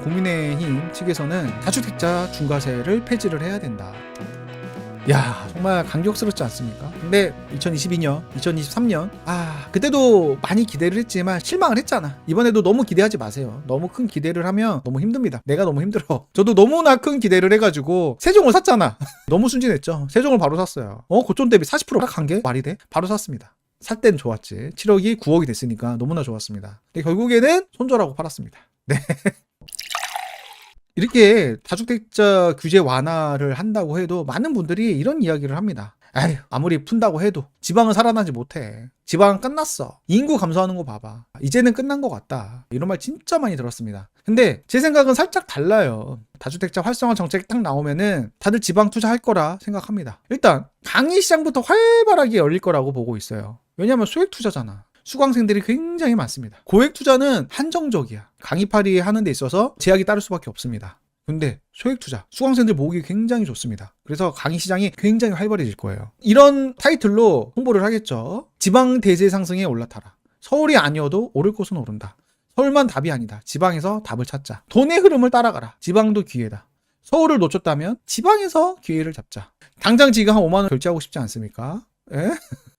국민의힘 측에서는 다주택자 중과세를 폐지를 해야 된다. 야, 정말 감격스럽지 않습니까? 근데 2022년, 2023년 그때도 많이 기대를 했지만 실망을 했잖아. 이번에도 너무 기대하지 마세요. 너무 큰 기대를 하면 너무 힘듭니다. 내가 너무 힘들어. 저도 너무나 큰 기대를 해가지고 세종을 샀잖아. 너무 순진했죠. 세종을 바로 샀어요. 고점 대비 40% 하락한 게 말이 돼? 바로 샀습니다. 살 땐 좋았지. 7억이 9억이 됐으니까 너무나 좋았습니다. 근데 결국에는 손절하고 팔았습니다. 네. 이렇게 다주택자 규제 완화를 한다고 해도 많은 분들이 이런 이야기를 합니다. 에휴, 아무리 푼다고 해도 지방은 살아나지 못해. 지방은 끝났어. 인구 감소하는 거 봐봐. 이제는 끝난 것 같다. 이런 말 진짜 많이 들었습니다. 근데 제 생각은 살짝 달라요. 다주택자 활성화 정책이 딱 나오면은 다들 지방 투자할 거라 생각합니다. 일단 강의 시장부터 활발하게 열릴 거라고 보고 있어요. 왜냐하면 소액 투자잖아. 수강생들이 굉장히 많습니다. 고액 투자는 한정적이야. 강의파리 하는 데 있어서 제약이 따를 수밖에 없습니다. 근데 소액 투자, 수강생들 모으기 굉장히 좋습니다. 그래서 강의 시장이 굉장히 활발해질 거예요. 이런 타이틀로 홍보를 하겠죠. 지방 대세 상승에 올라타라. 서울이 아니어도 오를 곳은 오른다. 서울만 답이 아니다. 지방에서 답을 찾자. 돈의 흐름을 따라가라. 지방도 기회다. 서울을 놓쳤다면 지방에서 기회를 잡자. 당장 지금 한 5만 원 결제하고 싶지 않습니까? 예?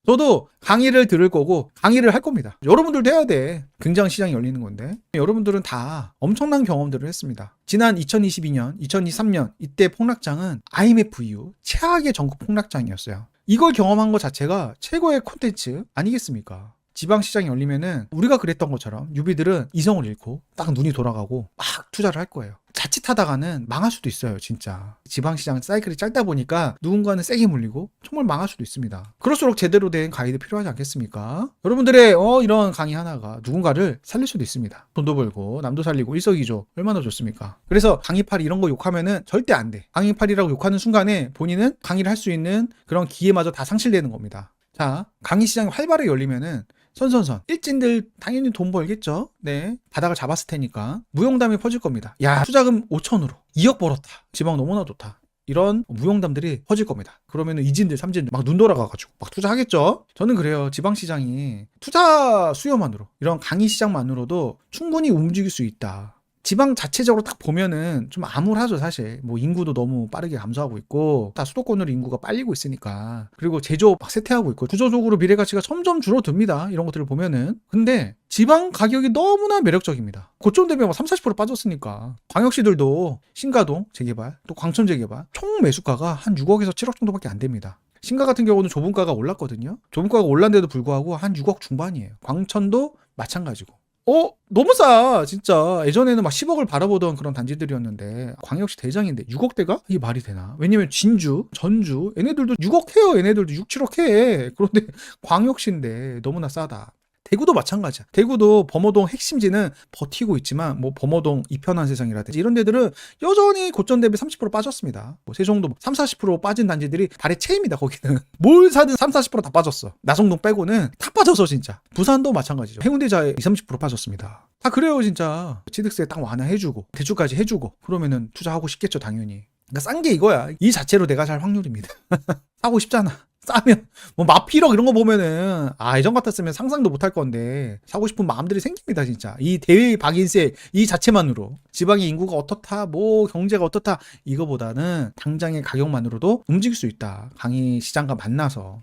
저도 강의를 들을 거고 강의를 할 겁니다. 여러분들도 해야 돼. 굉장히 시장이 열리는 건데 여러분들은 다 엄청난 경험들을 했습니다. 지난 2022년, 2023년 이때 폭락장은 IMF 이후 최악의 전국 폭락장이었어요. 이걸 경험한 것 자체가 최고의 콘텐츠 아니겠습니까? 지방시장이 열리면은 우리가 그랬던 것처럼 유비들은 이성을 잃고 딱 눈이 돌아가고 막 투자를 할 거예요. 자칫하다가는 망할 수도 있어요. 진짜 지방시장 사이클이 짧다 보니까 누군가는 세게 물리고 정말 망할 수도 있습니다. 그럴수록 제대로 된 가이드 필요하지 않겠습니까? 여러분들의 이런 강의 하나가 누군가를 살릴 수도 있습니다. 돈도 벌고 남도 살리고 일석이조 얼마나 좋습니까? 그래서 강의팔이 이런 거 욕하면은 절대 안 돼. 강의팔이라고 욕하는 순간에 본인은 강의를 할 수 있는 그런 기회마저 다 상실되는 겁니다. 자, 강의 시장이 활발하게 열리면은 선선선 일진들 당연히 돈 벌겠죠. 네, 바닥을 잡았을 테니까 무용담이 퍼질 겁니다. 야, 투자금 5천으로 2억 벌었다. 지방 너무나 좋다. 이런 무용담들이 퍼질 겁니다. 그러면은 이진들 삼진들 막 눈 돌아가가지고 막 투자하겠죠. 저는 그래요. 지방시장이 투자 수요만으로 이런 강의 시장만으로도 충분히 움직일 수 있다. 지방 자체적으로 딱 보면은 좀 암울하죠, 사실. 뭐 인구도 너무 빠르게 감소하고 있고 다 수도권으로 인구가 빨리고 있으니까. 그리고 제조업 막 쇠퇴하고 있고 구조적으로 미래 가치가 점점 줄어듭니다. 이런 것들을 보면은. 근데 지방 가격이 너무나 매력적입니다. 고점 대비 막 30-40% 빠졌으니까. 광역시들도 신가동 재개발, 또 광천 재개발 총 매수가가 한 6억에서 7억 정도밖에 안 됩니다. 신가 같은 경우는 조분가가 올랐거든요. 조분가가 올랐는데도 불구하고 한 6억 중반이에요. 광천도 마찬가지고. 너무 싸. 진짜 예전에는 막 10억을 바라보던 그런 단지들이었는데 광역시 대장인데 6억대가? 이게 말이 되나? 왜냐면 진주, 전주 얘네들도 6억 해요. 얘네들도 6, 7억 해. 그런데 광역시인데 너무나 싸다. 대구도 마찬가지야. 대구도 범어동 핵심지는 버티고 있지만 뭐 범어동 이편한 세상이라든지 이런 데들은 여전히 고점 대비 30% 빠졌습니다. 뭐 세종도 30-40% 빠진 단지들이 발의 체입니다. 거기는 뭘 사든 30-40%다 빠졌어. 나성동 빼고는 다 빠져서 진짜. 부산도 마찬가지죠. 해운대자에 20-30% 빠졌습니다. 다 그래요 진짜. 취득세 딱 완화해주고 대출까지 해주고 그러면은 투자하고 싶겠죠 당연히. 그러니까 싼 게 이거야. 이 자체로 내가 살 확률입니다. 사고 싶잖아. 싸면 뭐 마피력 이런 거 보면은 예전 같았으면 상상도 못할 건데 사고 싶은 마음들이 생깁니다 진짜. 이 대박인세 이 자체만으로 지방의 인구가 어떻다 뭐 경제가 어떻다 이거보다는 당장의 가격만으로도 움직일 수 있다. 강의 시장과 만나서.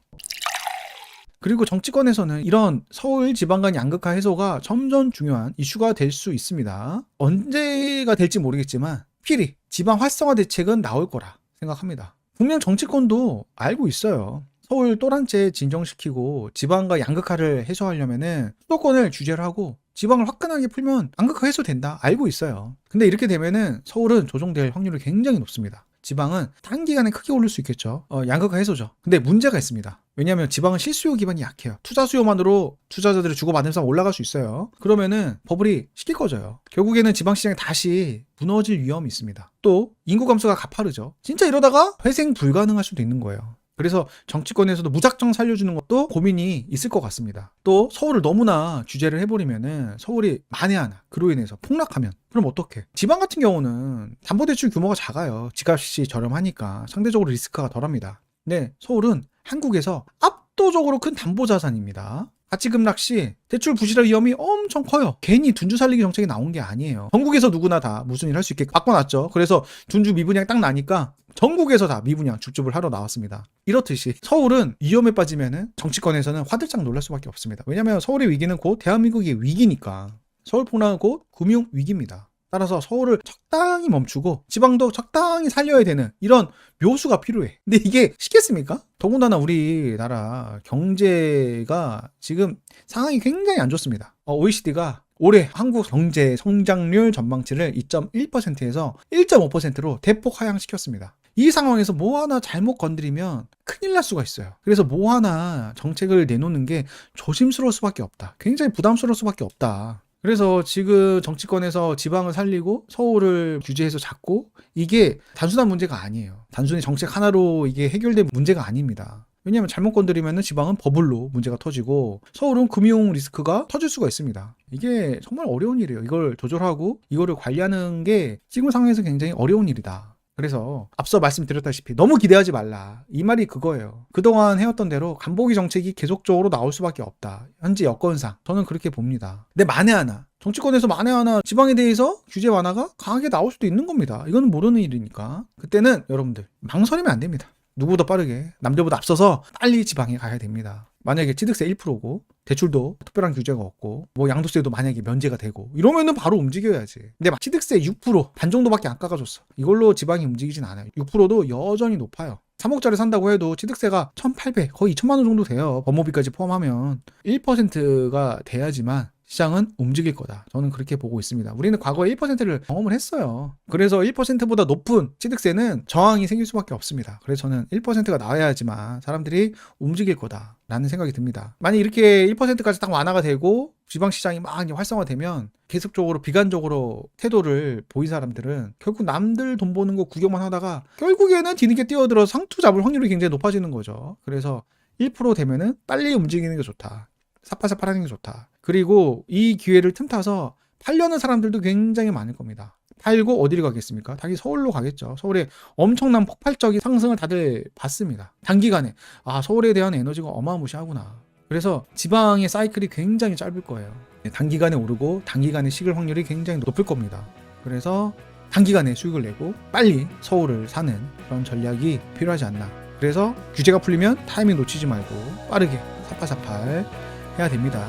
그리고 정치권에서는 이런 서울 지방 간 양극화 해소가 점점 중요한 이슈가 될 수 있습니다. 언제가 될지 모르겠지만 필히 지방 활성화 대책은 나올 거라 생각합니다. 분명 정치권도 알고 있어요. 서울 또란째 진정시키고 지방과 양극화를 해소하려면은 수도권을 규제를 하고 지방을 화끈하게 풀면 양극화 해소된다. 알고 있어요. 근데 이렇게 되면은 서울은 조정될 확률이 굉장히 높습니다. 지방은 단기간에 크게 오를 수 있겠죠. 양극화 해소죠. 근데 문제가 있습니다. 왜냐하면 지방은 실수요 기반이 약해요. 투자 수요만으로 투자자들이 주고받으면서 올라갈 수 있어요. 그러면은 버블이 시킬 거져요. 결국에는 지방시장이 다시 무너질 위험이 있습니다. 또 인구 감소가 가파르죠. 진짜 이러다가 회생 불가능할 수도 있는 거예요. 그래서 정치권에서도 무작정 살려주는 것도 고민이 있을 것 같습니다. 또 서울을 너무나 규제를 해버리면은 서울이 만에 하나 그로 인해서 폭락하면 그럼 어떡해? 지방 같은 경우는 담보대출 규모가 작아요. 집값이 저렴하니까 상대적으로 리스크가 덜합니다. 근데 서울은 한국에서 압도적으로 큰 담보자산입니다. 가치급락 시 대출 부실화 위험이 엄청 커요. 괜히 둔주 살리기 정책이 나온 게 아니에요. 전국에서 누구나 다 무슨 일 할 수 있게 바꿔놨죠. 그래서 둔주 미분양 딱 나니까 전국에서 다 미분양 줍줍을 하러 나왔습니다. 이렇듯이 서울은 위험에 빠지면은 정치권에서는 화들짝 놀랄 수밖에 없습니다. 왜냐하면 서울의 위기는 곧 대한민국의 위기니까. 서울 폭락은 곧 금융 위기입니다. 따라서 서울을 적당히 멈추고 지방도 적당히 살려야 되는 이런 묘수가 필요해. 근데 이게 쉽겠습니까? 더군다나 우리나라 경제가 지금 상황이 굉장히 안 좋습니다. OECD가 올해 한국 경제 성장률 전망치를 2.1%에서 1.5%로 대폭 하향시켰습니다. 이 상황에서 뭐 하나 잘못 건드리면 큰일 날 수가 있어요. 그래서 뭐 하나 정책을 내놓는 게 조심스러울 수밖에 없다. 굉장히 부담스러울 수밖에 없다. 그래서 지금 정치권에서 지방을 살리고 서울을 규제해서 잡고 이게 단순한 문제가 아니에요. 단순히 정책 하나로 이게 해결된 문제가 아닙니다. 왜냐하면 잘못 건드리면 지방은 버블로 문제가 터지고 서울은 금융 리스크가 터질 수가 있습니다. 이게 정말 어려운 일이에요. 이걸 조절하고 이거를 관리하는 게 지금 상황에서 굉장히 어려운 일이다. 그래서 앞서 말씀드렸다시피 너무 기대하지 말라. 이 말이 그거예요. 그동안 해왔던 대로 간보기 정책이 계속적으로 나올 수밖에 없다. 현재 여건상 저는 그렇게 봅니다. 근데 만에 하나 정치권에서 만에 하나 지방에 대해서 규제 완화가 강하게 나올 수도 있는 겁니다. 이거는 모르는 일이니까 그때는 여러분들 망설이면 안 됩니다. 누구보다 빠르게 남들보다 앞서서 빨리 지방에 가야 됩니다. 만약에 취득세 1%고 대출도 특별한 규제가 없고 뭐 양도세도 만약에 면제가 되고 이러면은 바로 움직여야지. 근데 취득세 6% 반 정도밖에 안 깎아줬어. 이걸로 지방이 움직이진 않아요. 6%도 여전히 높아요. 3억짜리 산다고 해도 취득세가 1,800 거의 2천만 원 정도 돼요. 법무비까지 포함하면 1%가 돼야지만 시장은 움직일 거다. 저는 그렇게 보고 있습니다. 우리는 과거에 1%를 경험을 했어요. 그래서 1%보다 높은 취득세는 저항이 생길 수밖에 없습니다. 그래서 저는 1%가 나와야지만 사람들이 움직일 거다 라는 생각이 듭니다. 만약 이렇게 1%까지 딱 완화가 되고 지방시장이 막 활성화되면 계속적으로 비관적으로 태도를 보인 사람들은 결국 남들 돈 버는 거 구경만 하다가 결국에는 뒤늦게 뛰어들어 상투 잡을 확률이 굉장히 높아지는 거죠. 그래서 1% 되면은 빨리 움직이는 게 좋다. 사파사파 하는 게 좋다. 그리고 이 기회를 틈타서 팔려는 사람들도 굉장히 많을 겁니다. 팔고 어디를 가겠습니까? 당연히 서울로 가겠죠. 서울에 엄청난 폭발적인 상승을 다들 봤습니다. 단기간에 서울에 대한 에너지가 어마무시하구나. 그래서 지방의 사이클이 굉장히 짧을 거예요. 단기간에 오르고 단기간에 식을 확률이 굉장히 높을 겁니다. 그래서 단기간에 수익을 내고 빨리 서울을 사는 그런 전략이 필요하지 않나. 그래서 규제가 풀리면 타이밍 놓치지 말고 빠르게 사파사팔 해야 됩니다.